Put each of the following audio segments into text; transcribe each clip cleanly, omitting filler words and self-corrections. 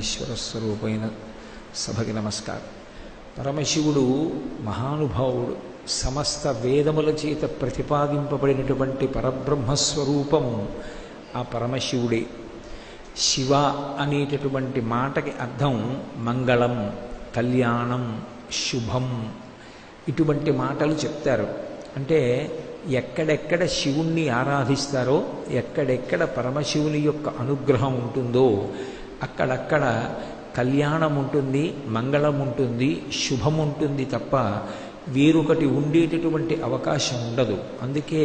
పరమేశ్వర స్వరూపైన సభకి నమస్కారం. పరమశివుడు మహానుభావుడు. సమస్త వేదముల చేత ప్రతిపాదింపబడినటువంటి పరబ్రహ్మస్వరూపము ఆ పరమశివుడే. శివ అనేటటువంటి మాటకి అర్థం మంగళం, కళ్యాణం, శుభం, ఇటువంటి మాటలు చెప్తారు. అంటే ఎక్కడెక్కడ శివుణ్ణి ఆరాధిస్తారో, ఎక్కడెక్కడ పరమశివుని యొక్క అనుగ్రహం ఉంటుందో అక్కడక్కడ కళ్యాణం ఉంటుంది, మంగళం ఉంటుంది, శుభం ఉంటుంది తప్ప వేరొకటి ఉండేటటువంటి అవకాశం ఉండదు. అందుకే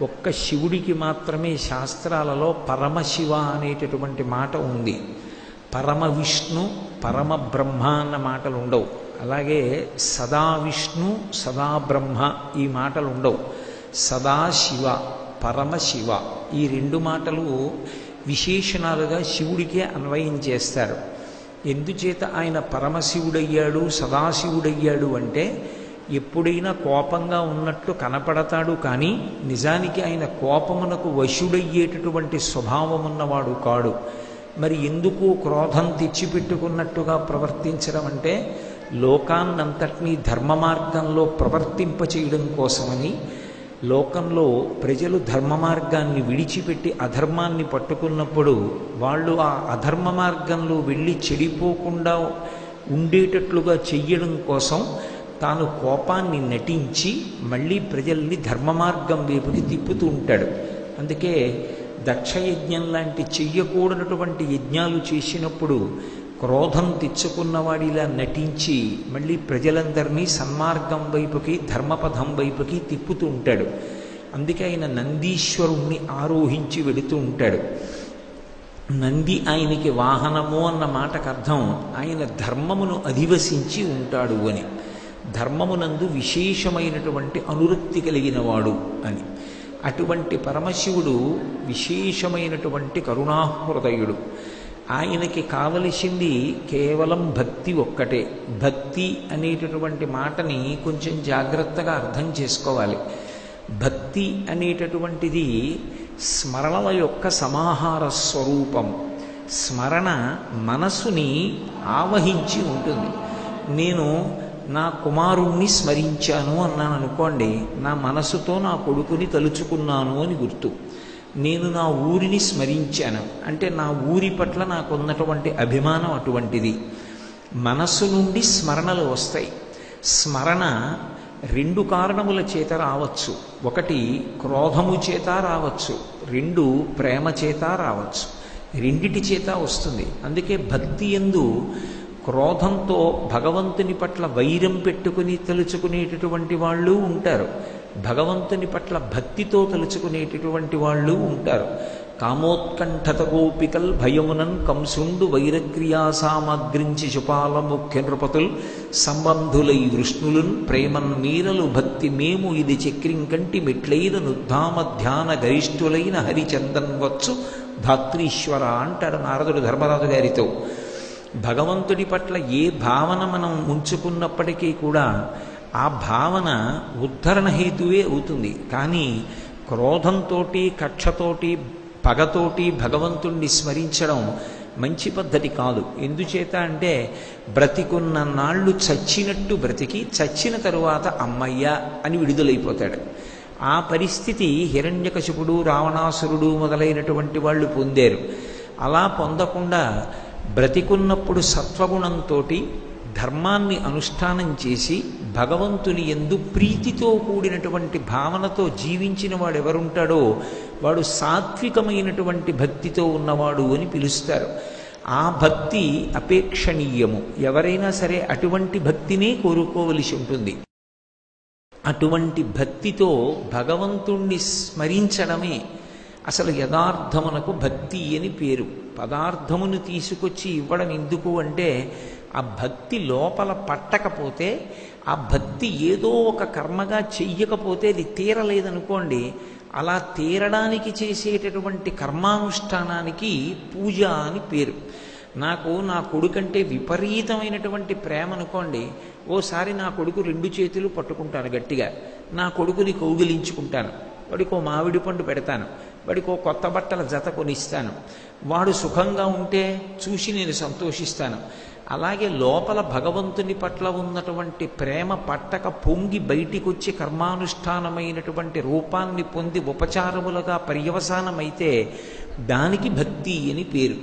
ఒక్క శివుడికి మాత్రమే శాస్త్రాలలో పరమశివ అనేటటువంటి మాట ఉంది. పరమ విష్ణు, పరమ బ్రహ్మ అన్న మాటలు ఉండవు. అలాగే సదా విష్ణు, సదా బ్రహ్మ ఈ మాటలు ఉండవు. సదాశివ, పరమశివ ఈ రెండు మాటలు విశేషణాలుగా శివుడికే అన్వయం చేస్తారు. ఎందుచేత ఆయన పరమశివుడయ్యాడు, సదాశివుడయ్యాడు అంటే ఎప్పుడైనా కోపంగా ఉన్నట్టు కనపడతాడు, కానీ నిజానికి ఆయన కోపమునకు వశుడయ్యేటటువంటి స్వభావం ఉన్నవాడు కాడు. మరి ఎందుకు క్రోధం తెచ్చిపెట్టుకున్నట్టుగా ప్రవర్తించడం అంటే లోకాన్నంతటినీ ధర్మ మార్గంలో ప్రవర్తింపచేయడం కోసమని. లోకంలో ప్రజలు ధర్మ మార్గాన్ని విడిచిపెట్టి అధర్మాన్ని పట్టుకున్నప్పుడు వాళ్ళు ఆ అధర్మ మార్గంలో వెళ్ళి చెడిపోకుండా ఉండేటట్లుగా చెయ్యడం కోసం తాను కోపాన్ని నటించి మళ్ళీ ప్రజల్ని ధర్మ మార్గం వైపుకి తిప్పుతూ ఉంటాడు. అందుకే దక్షయజ్ఞం లాంటి చెయ్యకూడనటువంటి యజ్ఞాలు చేసినప్పుడు క్రోధం తెచ్చుకున్నవాడిలా నటించి మళ్ళీ ప్రజలందరినీ సన్మార్గం వైపుకి, ధర్మపథం వైపుకి తిప్పుతూ ఉంటాడు. అందుకే ఆయన నందీశ్వరుణ్ణి ఆరోహించి వెడుతూ ఉంటాడు. నంది ఆయనకి వాహనము అన్న మాటకు అర్థం ఆయన ధర్మమును అధివసించి ఉంటాడు అని. ధర్మమునందు విశేషమైనటువంటి అనురక్తి కలిగినవాడు అని. అటువంటి పరమశివుడు విశేషమైనటువంటి కరుణాహృదయుడు. ఆయనకి కావలసింది కేవలం భక్తి ఒక్కటే. భక్తి అనేటటువంటి మాటని కొంచెం జాగ్రత్తగా అర్థం చేసుకోవాలి. భక్తి అనేటటువంటిది స్మరణల యొక్క సమాహార స్వరూపం. స్మరణ మనసుని ఆవహించి ఉంటుంది. నేను నా కుమారుణ్ణి స్మరించాను అన్నాను అనుకోండి, నా మనసుతో నా కొడుకుని తలుచుకున్నాను అని గుర్తు. నేను నా ఊరిని స్మరించాను అంటే నా ఊరి పట్ల నాకున్నటువంటి అభిమానం అటువంటిది. మనస్సు నుండి స్మరణలు వస్తాయి. స్మరణ రెండు కారణముల చేత రావచ్చు. ఒకటి క్రోధము చేత రావచ్చు, రెండు ప్రేమ చేత రావచ్చు. రెండిటి చేత వస్తుంది. అందుకే భక్తి యందు క్రోధంతో భగవంతుని పట్ల వైరం పెట్టుకుని తలుచుకునేటటువంటి వాళ్ళు ఉంటారు, భగవంతుని పట్ల భక్తితో తలుచుకునేటటువంటి వాళ్ళు ఉంటారు. కామోత్కంఠత గోపికల్ భయమునన్ కంసుండు వైరక్రియా సామగ్రించి శుపాల ముఖ్య నృపతుల్ సంబంధులై వృష్ణులున్ ప్రేమన్ మీరలు భక్తి మేము ఇది చక్రింకంటి మెట్లైన నుద్ధామ ధ్యాన గరిష్ఠులైన హరిచందన్ వచ్చు ధాత్రీశ్వర అంటాడు నారదుడు ధర్మరాజు గారితో. భగవంతుడి పట్ల ఏ భావన మనం ఉంచుకున్నప్పటికీ కూడా ఆ భావన ఉద్ధరణ హేతువే అవుతుంది. కానీ క్రోధంతో, కక్షతోటి, పగతోటి భగవంతుణ్ణి స్మరించడం మంచి పద్ధతి కాదు. ఎందుచేత అంటే బ్రతికున్న నాళ్ళు చచ్చినట్టు బ్రతికి చచ్చిన తరువాత అమ్మయ్య అని విడుదలైపోతాడు. ఆ పరిస్థితి హిరణ్యకశిపుడు, రావణాసురుడు మొదలైనటువంటి వాళ్ళు పొందారు. అలా పొందకుండా బ్రతికున్నప్పుడు సత్వగుణంతో ధర్మాన్ని అనుష్ఠానం చేసి భగవంతుని యందు ప్రీతితో కూడినటువంటి భావనతో జీవించిన వాడు ఎవరుంటాడో వాడు సాత్వికమైనటువంటి భక్తితో ఉన్నవాడు అని పిలుస్తారు. ఆ భక్తి అపేక్షణీయము. ఎవరైనా సరే అటువంటి భక్తినే కోరుకోవలసి ఉంటుంది. అటువంటి భక్తితో భగవంతుణ్ణి స్మరించడమే అసలు యథార్థమునకు భక్తి అని పేరు. పదార్థమును తీసుకొచ్చి ఇవ్వడం ఎందుకు అంటే ఆ భక్తి లోపల పట్టకపోతే, ఆ భక్తి ఏదో ఒక కర్మగా చెయ్యకపోతే అది తీరలేదనుకోండి, అలా తీరడానికి చేసేటటువంటి కర్మానుష్ఠానానికి పూజ అని పేరు. నాకు నా కొడుకంటే విపరీతమైనటువంటి ప్రేమ అనుకోండి, ఓసారి నా కొడుకు రెండు చేతులు పట్టుకుంటాను గట్టిగా, నా కొడుకుని కౌగిలించుకుంటాను, వాడికి ఓ మామిడి పండు పెడతాను, వాడికి ఓ కొత్త బట్టల జత కొనిస్తాను, వాడు సుఖంగా ఉంటే చూసి నేను సంతోషిస్తాను. అలాగే లోపల భగవంతుని పట్ల ఉన్నటువంటి ప్రేమ పట్టక పొంగి బయటికి వచ్చి కర్మానుష్ఠానమైనటువంటి రూపాన్ని పొంది ఉపచారములుగా పర్యవసానమైతే దానికి భక్తి అని పేరు.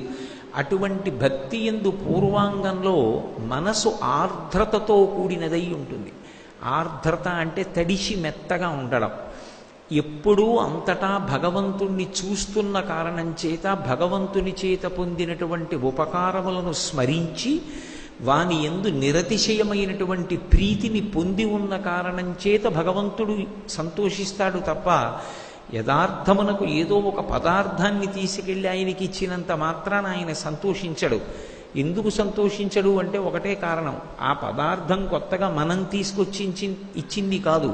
అటువంటి భక్తి యందు పూర్వాంగంలో మనసు ఆర్ద్రతతో కూడినదై ఉంటుంది. ఆర్ద్రత అంటే తడిసి మెత్తగా ఉండడం. ఎప్పుడూ అంతటా భగవంతుణ్ణి చూస్తున్న కారణం చేత భగవంతుని చేత పొందినటువంటి ఉపకారములను స్మరించి వాని యందు నిరతిశయమైనటువంటి ప్రీతిని పొంది ఉన్న కారణం చేత భగవంతుడు సంతోషిస్తాడు తప్ప యథార్థమునకు ఏదో ఒక పదార్థాన్ని తీసుకెళ్ళి ఆయనకి ఇచ్చినంత మాత్రాన ఆయన సంతోషించడు. ఎందుకు సంతోషించడు అంటే ఒకటే కారణం, ఆ పదార్థం కొత్తగా మనం తీసుకొచ్చి ఇచ్చింది కాదు,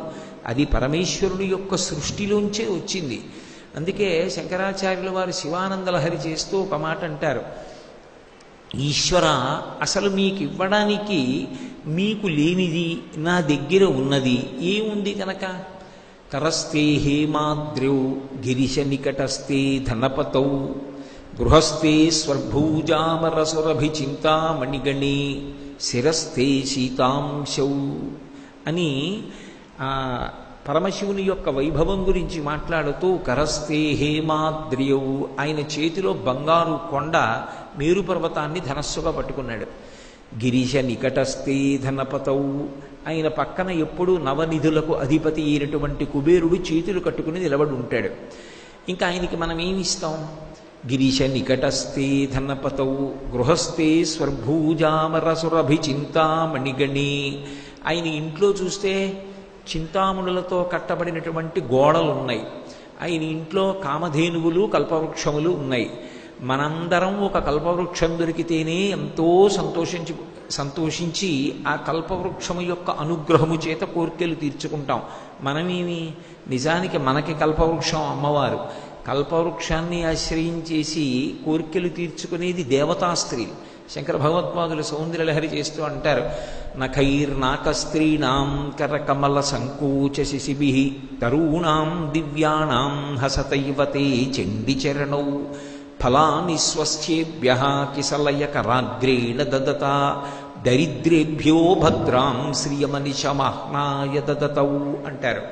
అది పరమేశ్వరుని యొక్క సృష్టిలోంచే వచ్చింది. అందుకే శంకరాచార్యుల వారు శివానందలహరి చేస్తూ ఒక మాట అంటారు, ఈశ్వర అసలు మీకు ఇవ్వడానికి మీకు లేనిది నా దగ్గర ఉన్నది ఏముంది కనుక? కరస్తే హేమాద్రౌ గిరిశ నికటస్తే ధనపతౌ గృహస్థే స్వర్భూజామరసురభిచింతామణిగణే శిరస్థే శీతాంశౌ అని పరమశివుని యొక్క వైభవం గురించి మాట్లాడుతూ కరస్తే హేమాద్రియౌ, ఆయన చేతిలో బంగారు కొండ మేరు పర్వతాన్ని ధనస్సుగా పట్టుకున్నాడు. గిరిశ నికటస్థే ధనపతౌ, ఆయన పక్కన ఎప్పుడూ నవనిధులకు అధిపతి అయినటువంటి కుబేరుడు చేతులు కట్టుకుని నిలబడి ఉంటాడు. ఇంకా ఆయనకి మనం ఏమిస్తాం? గిరిశ నికటస్థే ధనపతౌ గృహస్థే స్వర్భూజామరసురభిచింతామణిగణే. ఆయన ఇంట్లో చూస్తే చింతామణులతో కట్టబడినటువంటి గోడలు ఉన్నాయి. ఆయన ఇంట్లో కామధేనువులు కల్పవృక్షములు ఉన్నాయి. మనందరం ఒక కల్పవృక్షం దొరికితేనే ఎంతో సంతోషించి ఆ కల్పవృక్షము యొక్క అనుగ్రహము చేత కోర్కెలు తీర్చుకుంటాం. మనమేమి, నిజానికి మనకి కల్పవృక్షం అమ్మవారు. కల్పవృక్షాన్ని ఆశ్రయించేసి కోర్కెలు తీర్చుకునేది దేవతా స్త్రీలు. శంకర భగవత్పాదులు సౌందర్యలహరి చేస్తూ అంటారు, నఖైర్నాకస్త్రీణాం కరకమల సంకోచ శిశిభిః తరూణాం దివ్యానాం హసతైవతే చండిచరణౌ ఫలాని స్వస్థ్యేభ్యః కిసలయకరాగ్రేణ దదత దరిద్రేభ్యో భద్రాం శ్రియమనిశమహ్నాయ దదతౌ అంటారు.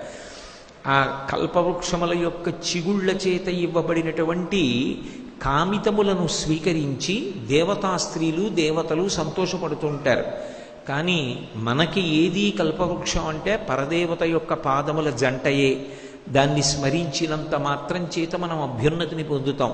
ఆ కల్పవృక్షముల యొక్క చిగుళ్ల చేత ఇవ్వబడినటువంటి కామితములను స్వీకరించి దేవతా స్త్రీలు దేవతలు సంతోషపడుతుంటారు. కానీ మనకి ఏది కల్పవృక్షం అంటే పరదేవత యొక్క పాదముల జంటయే. దాన్ని స్మరించినంత మాత్రం చేత మనం అభ్యున్నతిని పొందుతాం.